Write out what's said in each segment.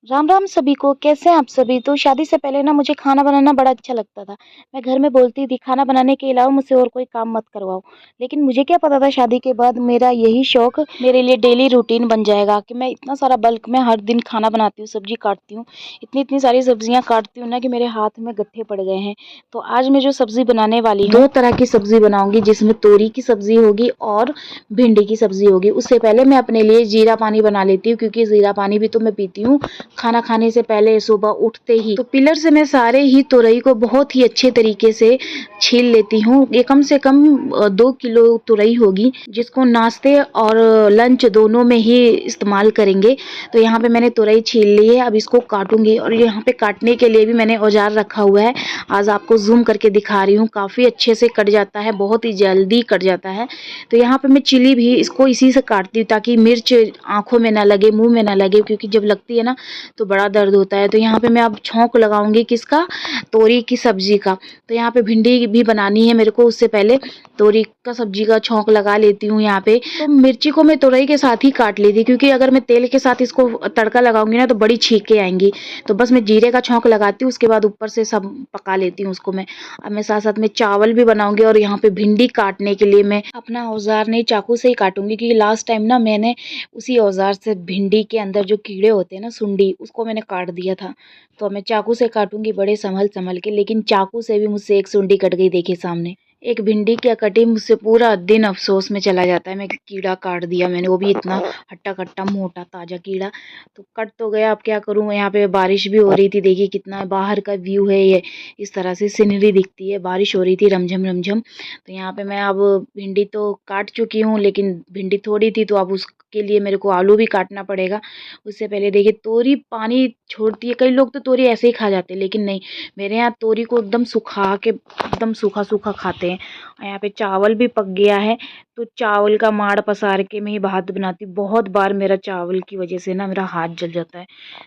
राम राम सभी को। कैसे हैं आप सभी। तो शादी से पहले ना मुझे खाना बनाना बड़ा अच्छा लगता था। मैं घर में बोलती थी खाना बनाने के अलावा मुझसे और कोई काम मत करवाओ। लेकिन मुझे क्या पता था शादी के बाद मेरा यही शौक मेरे लिए डेली रूटीन बन जाएगा कि मैं इतना सारा बल्क में हर दिन खाना बनाती हूँ, सब्जी काटती हूँ, इतनी इतनी सारी सब्जियां काटती हूँ ना कि मेरे हाथ में गट्ठे पड़ गए हैं। तो आज मैं जो सब्जी बनाने वाली हूँ, 2 तरह की सब्जी बनाऊंगी, जिसमें तोरी की सब्जी होगी और भिंडी की सब्जी होगी। उससे पहले मैं अपने लिए जीरा पानी बना लेती हूँ, क्योंकि जीरा पानी भी तो मैं पीती हूँ खाना खाने से पहले सुबह उठते ही। तो पिलर से मैं सारे ही तुरई को बहुत ही अच्छे तरीके से छील लेती हूँ। ये कम से कम 2 किलो तुरई होगी, जिसको नाश्ते और लंच दोनों में ही इस्तेमाल करेंगे। तो यहाँ पे मैंने तुरई छील ली है, अब इसको काटूंगी। और यहाँ पे काटने के लिए भी मैंने औजार रखा हुआ है। आज आपको जूम करके दिखा रही हूँ, काफी अच्छे से कट जाता है, बहुत ही जल्दी कट जाता है। तो यहाँ पे मैं चिली भी इसको इसी से काटती हूँ, ताकि मिर्च आंखों में ना लगे, मुंह में ना लगे, क्योंकि जब लगती है ना तो बड़ा दर्द होता है। तो यहाँ पे मैं अब छौंक लगाऊंगी किसका, तोरी की सब्जी का। तो यहाँ पे भिंडी भी बनानी है मेरे को, उससे पहले तोरी का सब्जी का छौंक लगा लेती हूँ। यहाँ पे तो मिर्ची को मैं तोरई के साथ ही काट ली थी, क्योंकि अगर मैं तेल के साथ इसको तड़का लगाऊंगी ना तो बड़ी छींके आएंगी। तो बस मैं जीरे का छौंक लगाती हूँ, उसके बाद ऊपर से सब पका लेती हूँ उसको मैं। अब मैं साथ साथ में चावल भी बनाऊंगी। और यहाँ पे भिंडी काटने के लिए मैं अपना औजार नहीं, चाकू से ही काटूंगी, क्योंकि लास्ट टाइम ना मैंने उसी औजार से भिंडी के अंदर जो कीड़े होते हैं ना, सुंडी, उसको मैंने काट दिया था। तो मैं चाकू से काटूंगी बड़े संभल संभल के। लेकिन चाकू से भी मुझसे एक सुंडी कट गई, देखिए सामने। एक भिंडी क्या कटी, मुझसे पूरा दिन अफसोस में चला जाता है। मैं कीड़ा काट दिया मैंने, वो भी इतना हट्टा कट्टा मोटा ताजा कीड़ा। तो कट तो गया, अब क्या करूं। यहाँ पे बारिश भी हो रही थी, देखिए कितना बाहर का व्यू है ये। इस तरह से सीनरी दिखती है, बारिश हो रही थी रमझम रमझम। तो यहाँ पे मैं अब भिंडी तो काट चुकी हूँ, लेकिन भिंडी थोड़ी थी, तो अब उसके लिए मेरे को आलू भी काटना पड़ेगा। उससे पहले देखिए तोरी पानी छोड़ती है। कई लोग तो तोरी ऐसे ही खा जाते हैं, लेकिन नहीं, मेरे यहाँ तोरी को एकदम सुखा के, एकदम सूखा सूखा खाते हैं। यहाँ पे चावल भी पक गया है, तो चावल का माड़ पसार के मैं ही भात बनाती हूँ। बहुत बार मेरा चावल की वजह से ना मेरा हाथ जल जाता है।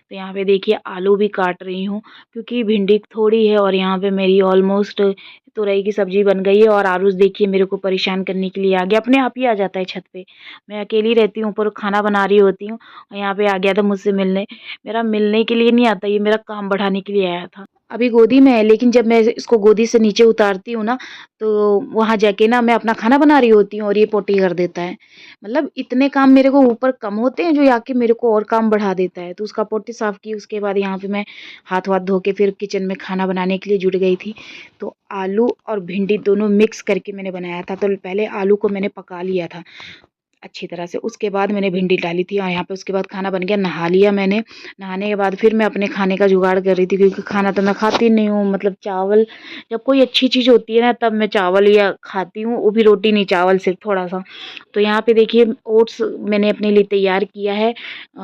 तो यहाँ पे देखिए आलू भी काट रही हूँ, क्योंकि भिंडी थोड़ी है। और यहाँ पे मेरी ऑलमोस्ट तुरई की सब्जी बन गई है। और आरुष देखिए मेरे को परेशान करने के लिए आ गया, अपने आप ही आ जाता है छत पे। मैं अकेली रहती हूँ, ऊपर खाना बना रही होती हूँ, और यहाँ पे आ गया था मुझसे मिलने। मेरा मिलने के लिए नहीं आता, ये मेरा काम बढ़ाने के लिए आया था। अभी गोदी में है, लेकिन जब मैं इसको गोदी से नीचे उतारती हूँ ना, तो वहां जाके ना मैं अपना खाना बना रही होती हूँ और ये पोटी कर देता है। मतलब इतने काम मेरे को ऊपर कम होते हैं, जो आके मेरे को और काम बढ़ा देता है। तो उसका पोटी साफ की, उसके बाद यहाँ पे मैं हाथ वाथ धो के फिर किचन में खाना बनाने के लिए जुट गई थी। तो आलू और भिंडी दोनों मिक्स करके मैंने बनाया था। तो पहले आलू को मैंने पका लिया था अच्छी तरह से, उसके बाद मैंने भिंडी डाली थी। और यहाँ पे उसके बाद खाना बन गया, नहा लिया मैंने। नहाने के बाद फिर मैं अपने खाने का जुगाड़ कर रही थी, क्योंकि खाना तो मैं खाती नहीं हूँ। मतलब चावल, जब कोई अच्छी चीज़ होती है ना तब मैं चावल या खाती हूँ, वो भी रोटी नहीं, चावल सिर्फ थोड़ा सा। तो यहाँ पे देखिए ओट्स मैंने अपने लिए तैयार किया है,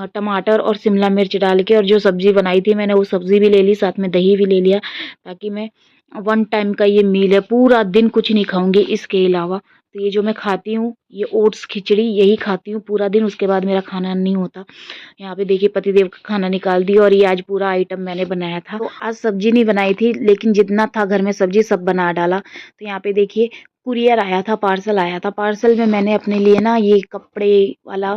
टमाटर और शिमला मिर्च डाल के। और जो सब्ज़ी बनाई थी मैंने, वो सब्ज़ी भी ले ली, साथ में दही भी ले लिया, ताकि मैं वन टाइम का ये मील है, पूरा दिन कुछ नहीं खाऊंगी इसके अलावा। तो ये जो मैं खाती हूँ, ये ओट्स खिचड़ी यही खाती हूँ पूरा दिन, उसके बाद मेरा खाना नहीं होता। यहाँ पे देखिए पतिदेव का खाना निकाल दिया। और ये आज पूरा आइटम मैंने बनाया था। तो आज सब्जी नहीं बनाई थी, लेकिन जितना था घर में सब्जी सब बना डाला। तो यहाँ पे देखिए कुरियर आया था, पार्सल आया था। पार्सल में मैंने अपने लिए ना ये कपड़े वाला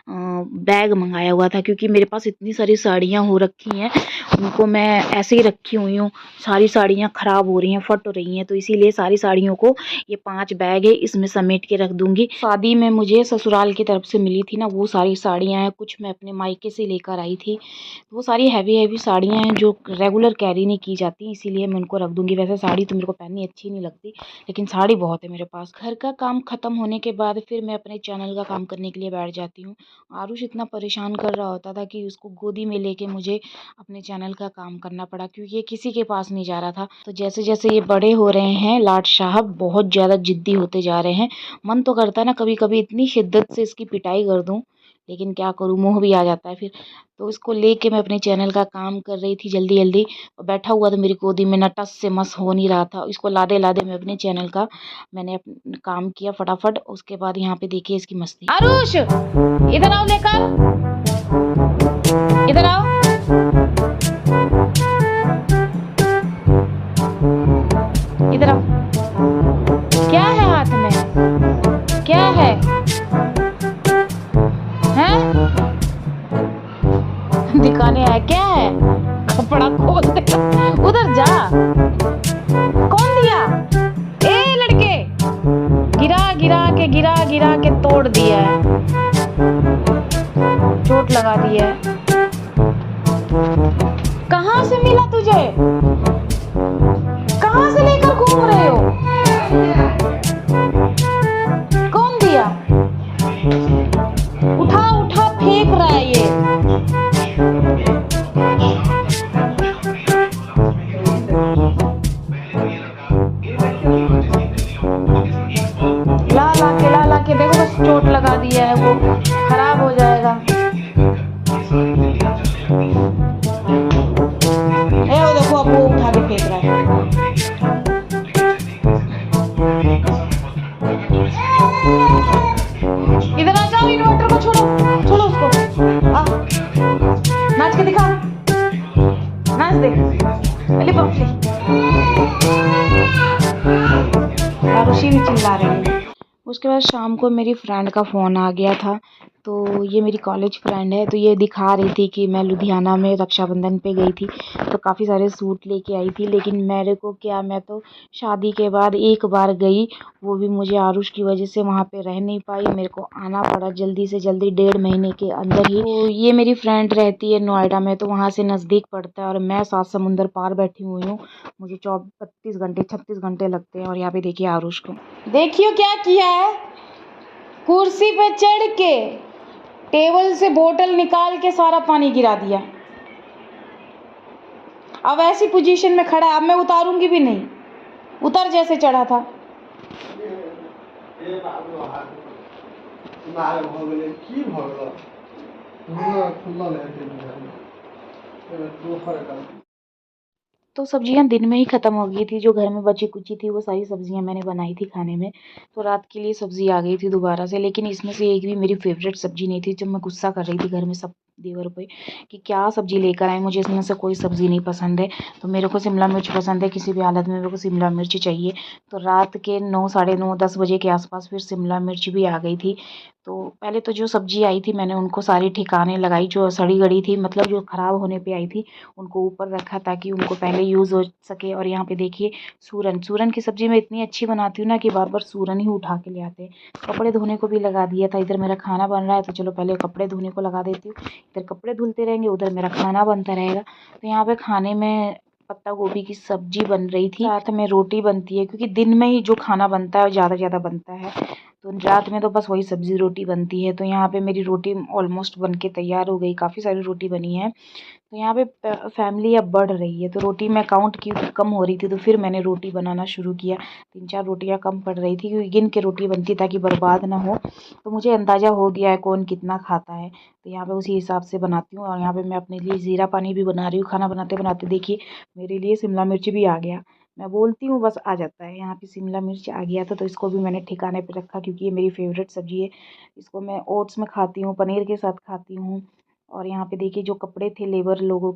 बैग मंगाया हुआ था, क्योंकि मेरे पास इतनी सारी साड़ियाँ हो रखी हैं, उनको मैं ऐसे ही रखी हुई हूँ। सारी साड़ियाँ ख़राब हो रही हैं, फट रही हैं। तो इसीलिए सारी साड़ियों को, ये 5 बैग है, इसमें समेट के रख दूंगी। शादी में मुझे ससुराल की तरफ से मिली थी ना वो सारी साड़ियाँ हैं, कुछ मैं अपने मायके से लेकर आई थी। तो वो सारी हैवी हैवी साड़ियाँ हैं, जो रेगुलर कैरी नहीं की जाती, इसीलिए मैं उनको रख दूंगी। वैसे साड़ी तो मेरे को पहननी अच्छी नहीं लगती, लेकिन साड़ी बहुत है मेरे पास। घर का काम खत्म होने के बाद फिर मैं अपने चैनल का काम करने के लिए बैठ जाती हूँ। आरुष इतना परेशान कर रहा होता था कि उसको गोदी में लेके मुझे अपने चैनल का काम करना पड़ा, क्योंकि ये किसी के पास नहीं जा रहा था। तो जैसे जैसे ये बड़े हो रहे हैं, लाड साहब बहुत ज़्यादा जिद्दी होते जा रहे हैं। मन तो करता है ना कभी कभी इतनी शिद्दत से इसकी पिटाई कर दूं, लेकिन क्या करूं, मोह भी आ जाता है फिर। तो इसको लेके मैं अपने चैनल का काम कर रही थी जल्दी जल्दी। और बैठा हुआ तो मेरी गोदी में, ना टस से मस हो नहीं रहा था। इसको लादे लादे मैं अपने चैनल का मैंने काम किया फटाफट। उसके बाद यहाँ पे देखिए इसकी मस्ती। आरुष इधर आओ, लेकर इधर आओ, इधर आओ। क्या है हाथ में, क्या है, हैं? दिखाने आया क्या? क्या है? कपड़ा खोल दे, उधर जा। कौन दिया? ए लड़के, गिरा के तोड़ दिया है, चोट लगा दी है। कहाँ से मिला तुझे? कहाँ से लेकर घूम रहे हो? कौन दिया? उठा उठा फेंक रहा है ये। ला के देखो, बस चोट लगा दिया है, वो खराब हो जाएगा। वो देखो, अब वो उठा के फेंक रहा है। इधर आ जाओ, इन्वर्टर को छोड़ो, छोड़ो उसको। आ, नाच के दिखा, नाच दे। अरे बाप रे, आरुषि भी चिल्ला रही है। उसके बाद शाम को मेरी फ्रेंड का फ़ोन आ गया था। तो ये मेरी कॉलेज फ्रेंड है, तो ये दिखा रही थी कि मैं लुधियाना में रक्षाबंधन पे गई थी, तो काफ़ी सारे सूट लेके आई थी। लेकिन मेरे को क्या, मैं तो शादी के बाद एक बार गई, वो भी मुझे आरुष की वजह से वहाँ पे रह नहीं पाई, मेरे को आना पड़ा जल्दी से जल्दी, 1.5 महीने के अंदर ही। तो ये मेरी फ्रेंड रहती है नोएडा में, तो वहाँ से नज़दीक पड़ता है, और मैं 7 समुंदर पार बैठी हुई हूँ। मुझे 32 घंटे 36 घंटे लगते हैं। और यहाँ पे देखिए आरुष को, देखियो क्या किया है, कुर्सी पे चढ़ के टेबल से बोतल निकाल के सारा पानी गिरा दिया। अब ऐसी पोजीशन में खड़ा है, अब मैं उतारूंगी भी नहीं, उतर जैसे चढ़ा था। तो सब्जियां दिन में ही ख़त्म हो गई थी, जो घर में बची कुची थी वो सारी सब्जियां मैंने बनाई थी खाने में। तो रात के लिए सब्ज़ी आ गई थी दोबारा से, लेकिन इसमें से एक भी मेरी फेवरेट सब्ज़ी नहीं थी। जब मैं गुस्सा कर रही थी घर में सब देवर पे कि क्या सब्ज़ी लेकर आए, मुझे इसमें से कोई सब्ज़ी नहीं पसंद है। तो मेरे को शिमला मिर्च पसंद है, किसी भी हालत में मेरे को शिमला मिर्च चाहिए। तो रात के 9 साढ़े 9 10 बजे के आसपास फिर शिमला मिर्च भी आ गई थी। तो पहले तो जो सब्ज़ी आई थी मैंने उनको सारी ठिकाने लगाई, जो सड़ी गड़ी थी, मतलब जो ख़राब होने पे आई थी उनको ऊपर रखा ताकि उनको पहले यूज़ हो सके। और यहाँ पे देखिए सूरन की सब्ज़ी मैं इतनी अच्छी बनाती हूँ ना कि बार बार सूरन ही उठा के ले आते हैं। कपड़े धोने को भी लगा दिया था, इधर मेरा खाना बन रहा है तो चलो पहले कपड़े धोने को लगा देती हूँ। इधर कपड़े धुलते रहेंगे, उधर मेरा खाना बनता रहेगा। तो यहाँ पे खाने में पत्ता गोभी की सब्जी बन रही थी, साथ में रोटी बनती है, क्योंकि दिन में ही जो खाना बनता है वो ज़्यादा बनता है, तो रात में तो बस वही सब्ज़ी रोटी बनती है। तो यहाँ पे मेरी रोटी ऑलमोस्ट बन के तैयार हो गई, काफ़ी सारी रोटी बनी है। तो यहाँ पे फैमिली अब बढ़ रही है, तो रोटी मैं काउंट की तो कम हो रही थी, तो फिर मैंने रोटी बनाना शुरू किया। 3-4 रोटियाँ कम पड़ रही थी, क्योंकि गिन के रोटी बनती ताकि बर्बाद ना हो। तो मुझे अंदाज़ा हो गया है कौन कितना खाता है, तो यहाँ पे उसी हिसाब से बनाती हूँ। और यहाँ पे मैं अपने लिए ज़ीरा पानी भी बना रही हूँ। खाना बनाते बनाते देखिए मेरे लिए शिमला मिर्च भी आ गया, मैं बोलती हूँ बस आ जाता है। यहाँ पे शिमला मिर्च आ गया था, तो इसको भी मैंने ठिकाने पे रखा, क्योंकि ये मेरी फेवरेट सब्ज़ी है। इसको मैं ओट्स में खाती हूँ, पनीर के साथ खाती हूँ। और यहाँ पे देखिए जो कपड़े थे लेबरों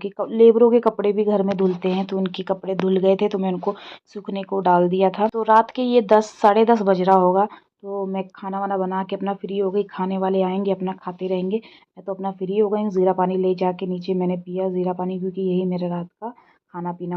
के कपड़े भी घर में धुलते हैं, तो उनके कपड़े धुल गए थे, तो मैं उनको सूखने को डाल दिया था। तो रात के ये 10 साढ़े 10 बज रहा होगा, तो मैं खाना वाना बना के अपना फ्री हो गई। खाने वाले आएंगे अपना खाते रहेंगे, मैं तो अपना फ्री हो गई। ज़ीरा पानी ले जाके नीचे मैंने पिया ज़ीरा पानी, क्योंकि यही मेरा रात का खाना पीना